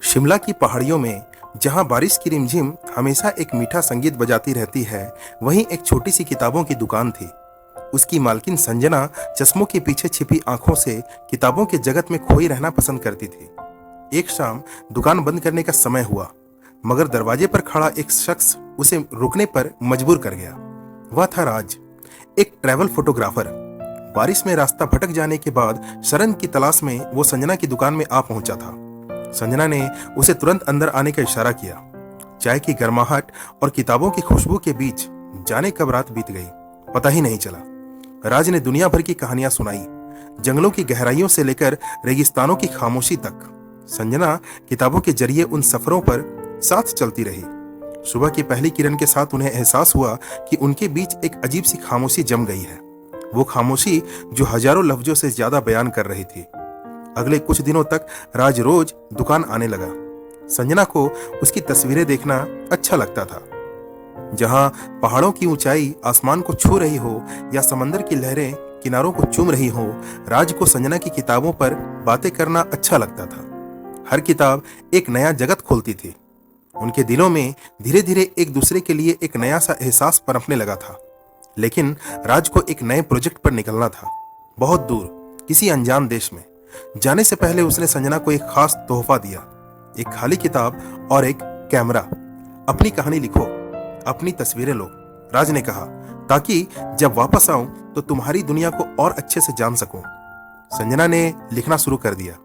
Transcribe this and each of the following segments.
शिमला की पहाड़ियों में जहां बारिश की रिमझिम हमेशा एक मीठा संगीत बजाती रहती है, वहीं एक छोटी सी किताबों की दुकान थी। उसकी मालकिन संजना चश्मों के पीछे छिपी आंखों से किताबों के जगत में खोई रहना पसंद करती थी। एक शाम दुकान बंद करने का समय हुआ, मगर दरवाजे पर खड़ा एक शख्स उसे रुकने पर मजबूर कर गया। वह था राज, एक ट्रैवल फोटोग्राफर। बारिश में रास्ता भटक जाने के बाद शरण की तलाश में वो संजना की दुकान में आ पहुंचा था। संजना ने उसे तुरंत अंदर आने का इशारा किया। चाय की गर्माहट और किताबों की खुशबू के बीच जाने कब रात बीत गई पता ही नहीं चला। राज ने दुनिया भर की कहानियां सुनाई, जंगलों की गहराइयों से लेकर रेगिस्तानों की खामोशी तक। संजना किताबों के जरिए उन सफरों पर साथ चलती रही। सुबह की पहली किरण के साथ उन्हें एहसास हुआ कि उनके बीच एक अजीब सी खामोशी जम गई है। वो खामोशी जो हजारों लफ्जों से ज्यादा बयान कर रही थी। अगले कुछ दिनों तक राज रोज दुकान आने लगा। संजना को उसकी तस्वीरें देखना अच्छा लगता था। जहां पहाड़ों की ऊंचाई आसमान को छू रही हो या समंदर की लहरें किनारों को चूम रही हो, राज को संजना की किताबों पर बातें करना अच्छा लगता था। हर किताब एक नया जगत खोलती थी। उनके दिलों में धीरे धीरे एक दूसरे के लिए एक नया सा एहसास पनपने लगा था। लेकिन राज को एक नए प्रोजेक्ट पर निकलना था, बहुत दूर किसी अनजान देश में। जाने से पहले उसने संजना को एक खास तोहफा दिया, एक खाली किताब और एक कैमरा। अपनी कहानी लिखो, अपनी तस्वीरें लो, राज ने कहा, ताकि जब वापस आऊं तो तुम्हारी दुनिया को और अच्छे से जान सकूं। संजना ने लिखना शुरू कर दिया।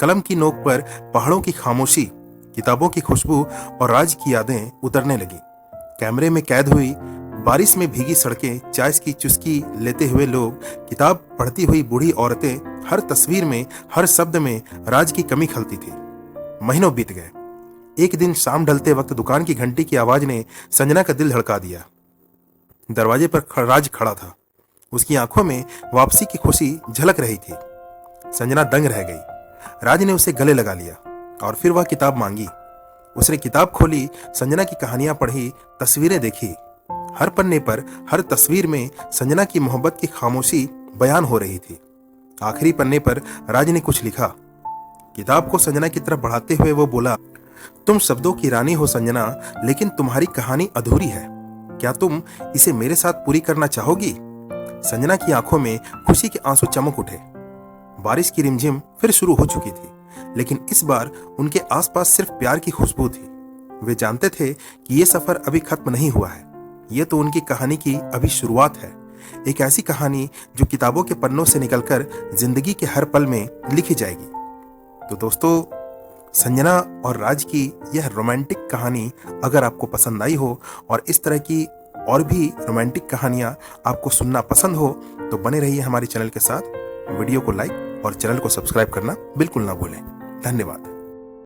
कलम की नोक पर पहाड़ों की खामोशी, किताबों की खुशबू और राज की यादें उतरने लगी। कैमरे में कैद हुई बारिश में भीगी सड़कें, चाय की चुस्की लेते हुए लोग, किताब पढ़ती हुई बूढ़ी औरतें, हर तस्वीर में, हर शब्द में राज की कमी खलती थी। महीनों बीत गए। एक दिन शाम ढलते वक्त दुकान की घंटी की आवाज ने संजना का दिल धड़का दिया। दरवाजे पर राज खड़ा था। उसकी आंखों में वापसी की खुशी झलक रही थी। संजना दंग रह गई। राज ने उसे गले लगा लिया और फिर वह किताब मांगी। उसने किताब खोली, संजना की कहानियां पढ़ी, तस्वीरें देखी। हर पन्ने पर, हर तस्वीर में संजना की मोहब्बत की खामोशी बयान हो रही थी। आखिरी पन्ने पर राज ने कुछ लिखा। किताब को संजना की तरफ बढ़ाते हुए वो बोला, तुम शब्दों की रानी हो संजना, लेकिन तुम्हारी कहानी अधूरी है। क्या तुम इसे मेरे साथ पूरी करना चाहोगी? संजना की आंखों में खुशी के आंसू चमक उठे। बारिश की रिमझिम फिर शुरू हो चुकी थी, लेकिन इस बार उनके आसपास सिर्फ प्यार की खुशबू थी। वे जानते थे कि ये सफर अभी खत्म नहीं हुआ है। ये तो उनकी कहानी की अभी शुरुआत है। एक ऐसी कहानी जो किताबों के पन्नों से निकलकर जिंदगी के हर पल में लिखी जाएगी। तो दोस्तों, संजना और राज की यह रोमांटिक कहानी अगर आपको पसंद आई हो और इस तरह की और भी रोमांटिक कहानियां आपको सुनना पसंद हो, तो बने रहिए हमारे चैनल के साथ। वीडियो को लाइक और चैनल को सब्सक्राइब करना बिल्कुल ना भूलें। धन्यवाद।